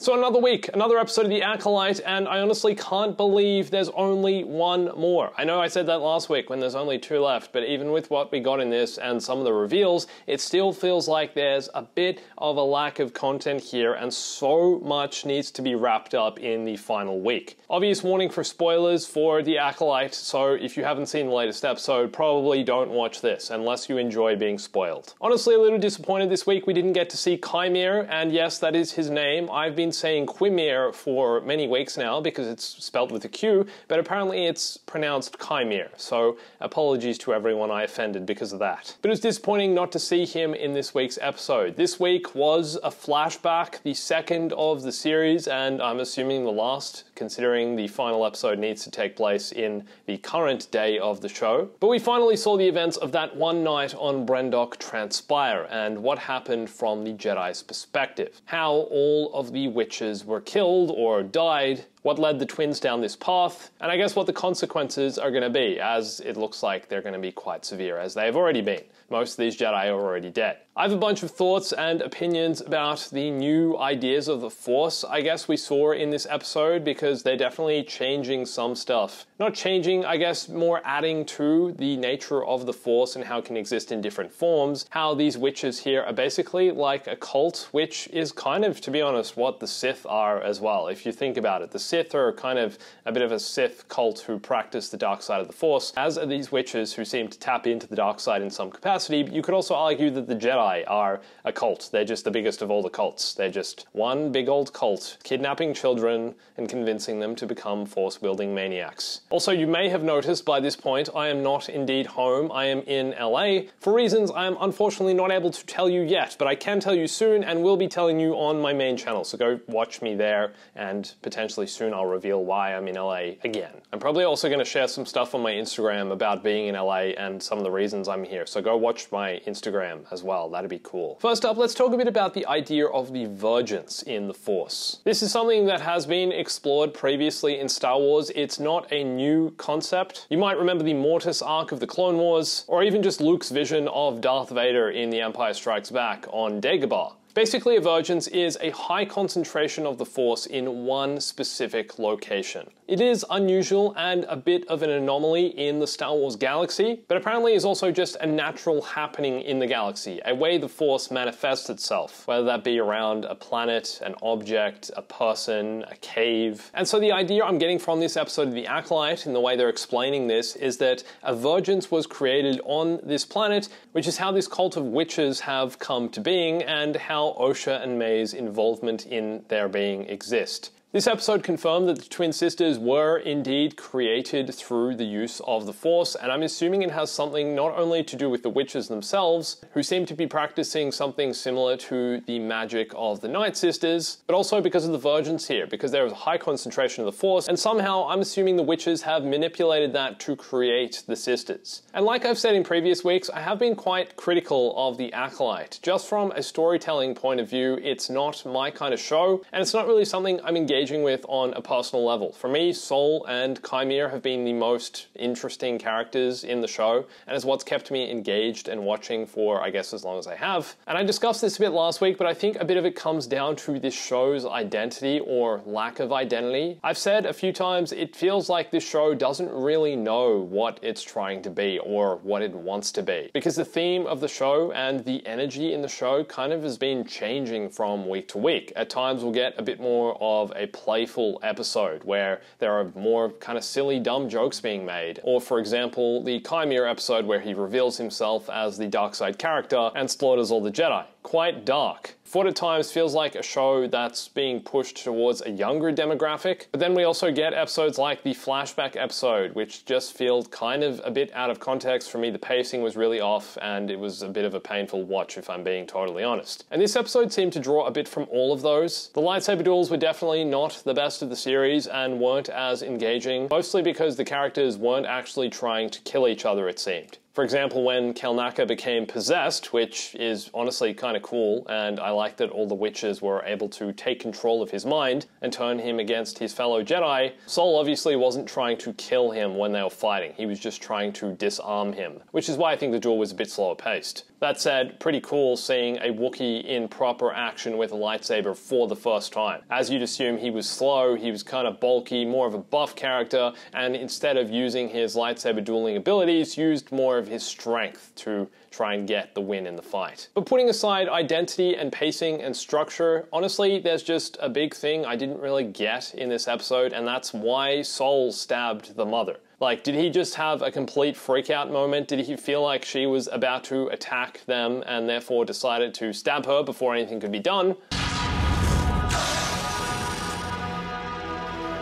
So another week, another episode of The Acolyte, and I honestly can't believe there's only one more. I know I said that last week when there's only 2 left, but even with what we got in this and some of the reveals, it still feels like there's a bit of a lack of content here, and so much needs to be wrapped up in the final week. Obvious warning for spoilers for The Acolyte, so if you haven't seen the latest episode, probably don't watch this, unless you enjoy being spoiled. Honestly, a little disappointed this week we didn't get to see Chimere, and yes, that is his name. I've been saying Quimere for many weeks now because it's spelled with a Q, but apparently it's pronounced Chimere, so apologies to everyone I offended because of that. But it was disappointing not to see him in this week's episode. This week was a flashback, the second of the series, and I'm assuming the last, considering the final episode needs to take place in the current day of the show. But we finally saw the events of that one night on Brendok transpire, and what happened from the Jedi's perspective. How all of the witches were killed or died, what led the twins down this path, and I guess what the consequences are going to be, as it looks like they're going to be quite severe, as they have already been. Most of these Jedi are already dead. I have a bunch of thoughts and opinions about the new ideas of the Force I guess we saw in this episode, because they're definitely changing some stuff. Not changing, I guess more adding to the nature of the Force and how it can exist in different forms. How these witches here are basically like a cult, which is kind of, to be honest, what the Sith are as well, if you think about it. The Sith are kind of a bit of a Sith cult who practice the dark side of the Force, as are these witches who seem to tap into the dark side in some capacity. You could also argue that the Jedi are a cult. They're just the biggest of all the cults. They're just one big old cult, kidnapping children and convincing them to become Force-wielding maniacs. Also, you may have noticed by this point, I am not indeed home. I am in LA, for reasons I am unfortunately not able to tell you yet, but I can tell you soon and will be telling you on my main channel, so go watch me there, and potentially soon I'll reveal why I'm in LA again. I'm probably also going to share some stuff on my Instagram about being in LA and some of the reasons I'm here, so go watch my Instagram as well. That'd be cool. First up, let's talk a bit about the idea of the Vergence in the Force. This is something that has been explored previously in Star Wars. It's not a new concept. You might remember the Mortis arc of the Clone Wars, or even just Luke's vision of Darth Vader in The Empire Strikes Back on Dagobah. Basically, a Vergence is a high concentration of the Force in one specific location. It is unusual and a bit of an anomaly in the Star Wars galaxy, but apparently is also just a natural happening in the galaxy, a way the Force manifests itself, whether that be around a planet, an object, a person, a cave. And so the idea I'm getting from this episode of The Acolyte, and the way they're explaining this, is that a Vergence was created on this planet, which is how this cult of witches have come to being, and how Osha and May's involvement in their being exist. This episode confirmed that the twin sisters were indeed created through the use of the Force, and I'm assuming it has something not only to do with the witches themselves, who seem to be practicing something similar to the magic of the Night Sisters, but also because of the Vergence here, because there is a high concentration of the Force, and somehow I'm assuming the witches have manipulated that to create the sisters. And like I've said in previous weeks, I have been quite critical of The Acolyte. Just from a storytelling point of view, it's not my kind of show, and it's not really something I'm engaging with on a personal level. For me, Sol and Chimere have been the most interesting characters in the show, and is what's kept me engaged and watching for, I guess, as long as I have. And I discussed this a bit last week, but I think a bit of it comes down to this show's identity or lack of identity. I've said a few times, it feels like this show doesn't really know what it's trying to be or what it wants to be, because the theme of the show and the energy in the show kind of has been changing from week to week. At times we'll get a bit more of a playful episode where there are more kind of silly, dumb jokes being made. Or, for example, the Chimere episode where he reveals himself as the dark side character and slaughters all the Jedi. Quite dark. What at times feels like a show that's being pushed towards a younger demographic. But then we also get episodes like the flashback episode, which just feel kind of a bit out of context for me. The pacing was really off, and it was a bit of a painful watch, if I'm being totally honest. And this episode seemed to draw a bit from all of those. The lightsaber duels were definitely not the best of the series and weren't as engaging, mostly because the characters weren't actually trying to kill each other, it seemed. For example, when Kelnaka became possessed, which is honestly kind of cool, and I like that all the witches were able to take control of his mind and turn him against his fellow Jedi, Sol obviously wasn't trying to kill him when they were fighting. He was just trying to disarm him, which is why I think the duel was a bit slower paced. That said, pretty cool seeing a Wookiee in proper action with a lightsaber for the first time. As you'd assume, he was slow, he was kind of bulky, more of a buff character, and instead of using his lightsaber dueling abilities, used more of his strength to try and get the win in the fight. But putting aside identity and pacing and structure, honestly, there's just a big thing I didn't really get in this episode, and that's why Sol stabbed the mother. Like, did he just have a complete freak-out moment? Did he feel like she was about to attack them and therefore decided to stab her before anything could be done?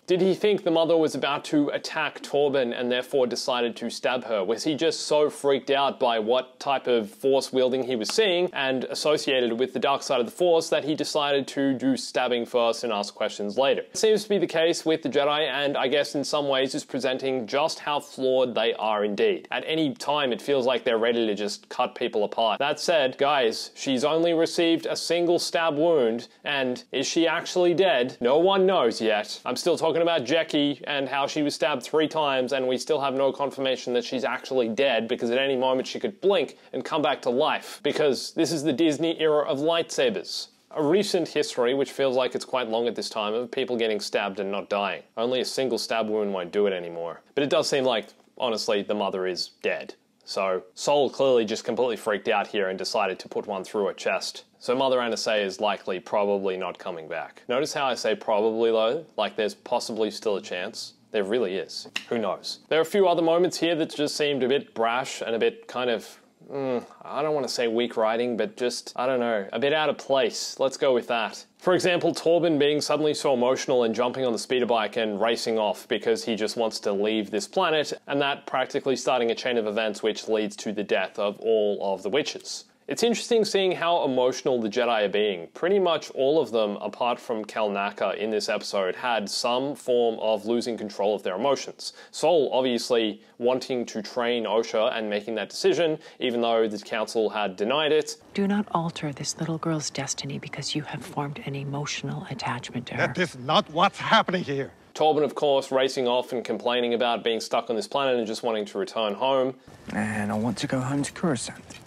Did he think the mother was about to attack Torben and therefore decided to stab her? Was he just so freaked out by what type of force wielding he was seeing and associated with the dark side of the force that he decided to do stabbing first and ask questions later? It seems to be the case with the Jedi, and I guess in some ways is presenting just how flawed they are indeed. At any time it feels like they're ready to just cut people apart. That said, guys, she's only received a single stab wound, and is she actually dead? No one knows yet. I'm still talking about Jackie and how she was stabbed 3 times, and we still have no confirmation that she's actually dead, because at any moment she could blink and come back to life, because this is the Disney era of lightsabers. A recent history, which feels like it's quite long at this time, of people getting stabbed and not dying. Only a single stab wound won't do it anymore. But it does seem like, honestly, the mother is dead. So Sol clearly just completely freaked out here and decided to put one through her chest. So Mother Anasea is likely probably not coming back. Notice how I say probably though, like there's possibly still a chance. There really is. Who knows? There are a few other moments here that just seemed a bit brash and a bit kind of, I don't want to say weak writing, but just, I don't know, a bit out of place. Let's go with that. For example, Torben being suddenly so emotional and jumping on the speeder bike and racing off because he just wants to leave this planet, and that practically starting a chain of events which leads to the death of all of the witches. It's interesting seeing how emotional the Jedi are being. Pretty much all of them, apart from Kelnaka in this episode, had some form of losing control of their emotions. Sol obviously wanting to train Osha and making that decision, even though the council had denied it. Do not alter this little girl's destiny because you have formed an emotional attachment to her. That is not what's happening here. Torben, of course, racing off and complaining about being stuck on this planet and just wanting to return home. And I want to go home to Coruscant.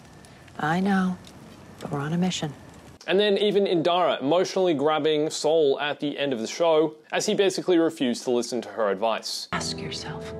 I know, but we're on a mission. And then even Indara emotionally grabbing Sol at the end of the show as he basically refused to listen to her advice. Ask yourself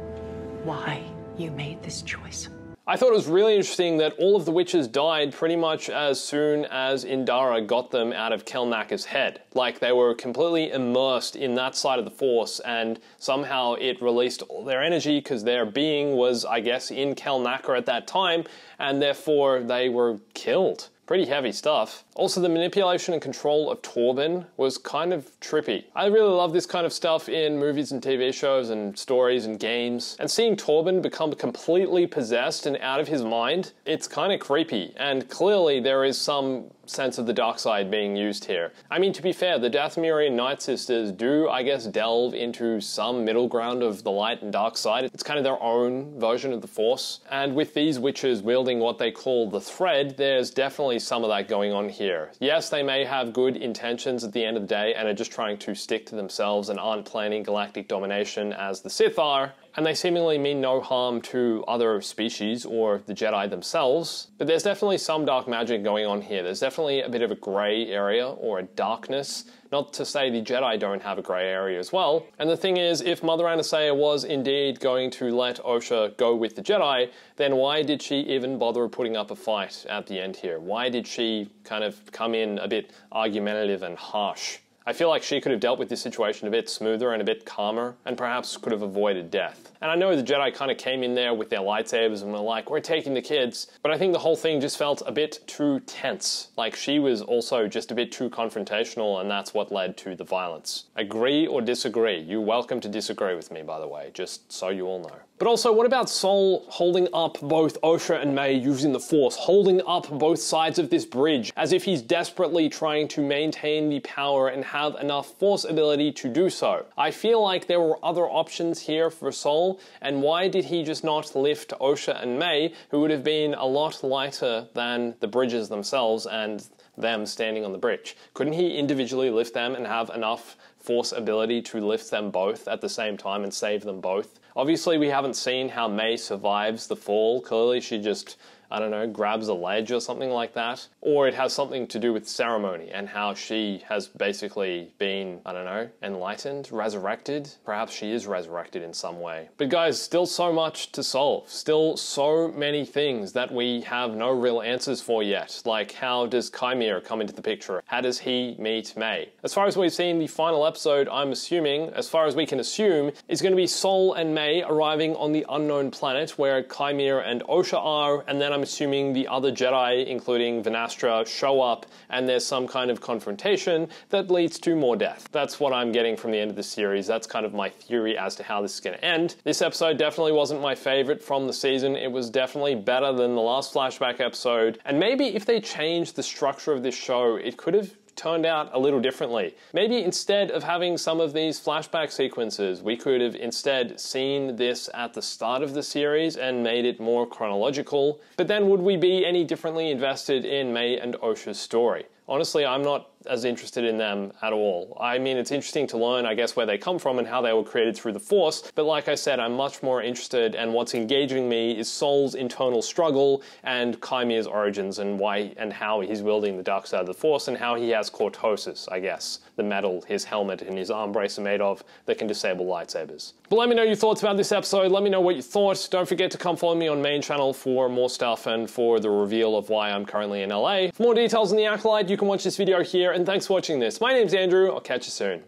why you made this choice. I thought it was really interesting that all of the witches died pretty much as soon as Indara got them out of Kelnaka's head. Like they were completely immersed in that side of the Force, and somehow it released all their energy because their being was, I guess, in Kelnaka at that time, and therefore they were killed. Pretty heavy stuff. Also, the manipulation and control of Torben was kind of trippy. I really love this kind of stuff in movies and TV shows and stories and games. And seeing Torben become completely possessed and out of his mind, it's kind of creepy. And clearly there is some sense of the dark side being used here. I mean, to be fair, the Dathomirian Night Sisters do, I guess, delve into some middle ground of the light and dark side. It's kind of their own version of the Force. And with these witches wielding what they call the thread, there's definitely some of that going on here. Yes, they may have good intentions at the end of the day and are just trying to stick to themselves and aren't planning galactic domination as the Sith are, and they seemingly mean no harm to other species or the Jedi themselves, but there's definitely some dark magic going on here. There's definitely a bit of a grey area or a darkness. Not to say the Jedi don't have a grey area as well. And the thing is, if Mother Anasea was indeed going to let Osha go with the Jedi, then why did she even bother putting up a fight at the end here? Why did she kind of come in a bit argumentative and harsh? I feel like she could have dealt with this situation a bit smoother and a bit calmer, and perhaps could have avoided death. And I know the Jedi kind of came in there with their lightsabers and were like, we're taking the kids, but I think the whole thing just felt a bit too tense. Like she was also just a bit too confrontational, and that's what led to the violence. Agree or disagree? You're welcome to disagree with me, by the way, just so you all know. But also, what about Sol holding up both Osha and May using the Force, holding up both sides of this bridge, as if he's desperately trying to maintain the power and have enough force ability to do so. I feel like there were other options here for Sol, and why did he just not lift Osha and May, who would have been a lot lighter than the bridges themselves and them standing on the bridge? Couldn't he individually lift them and have enough force ability to lift them both at the same time and save them both? Obviously, we haven't seen how May survives the fall. Clearly, she just, I don't know, grabs a ledge or something like that. Or it has something to do with ceremony and how she has basically been, I don't know, enlightened, resurrected. Perhaps she is resurrected in some way. But guys, still so much to solve. Still so many things that we have no real answers for yet. Like, how does Chimera come into the picture? How does he meet May? As far as we've seen the final episode, I'm assuming, as far as we can assume, is going to be Sol and May arriving on the unknown planet where Chimera and Osha are, and then I'm assuming the other Jedi, including Vanastra, show up and there's some kind of confrontation that leads to more death. That's what I'm getting from the end of the series. That's kind of my theory as to how this is going to end. This episode definitely wasn't my favorite from the season. It was definitely better than the last flashback episode. And maybe if they changed the structure of this show, it could have turned out a little differently. Maybe instead of having some of these flashback sequences, we could have instead seen this at the start of the series and made it more chronological. But then would we be any differently invested in May and Osha's story? Honestly, I'm not as interested in them at all. I mean, it's interesting to learn, I guess, where they come from and how they were created through the Force, but like I said, I'm much more interested, and what's engaging me is Sol's internal struggle and Chimera's origins and why and how he's wielding the dark side of the Force and how he has cortosis, I guess, the metal his helmet and his arm brace are made of that can disable lightsabers. But let me know your thoughts about this episode. Let me know what you thought. Don't forget to come follow me on main channel for more stuff and for the reveal of why I'm currently in LA. For more details on the Acolyte, you can watch this video here, and thanks for watching this. My name's Andrew. I'll catch you soon.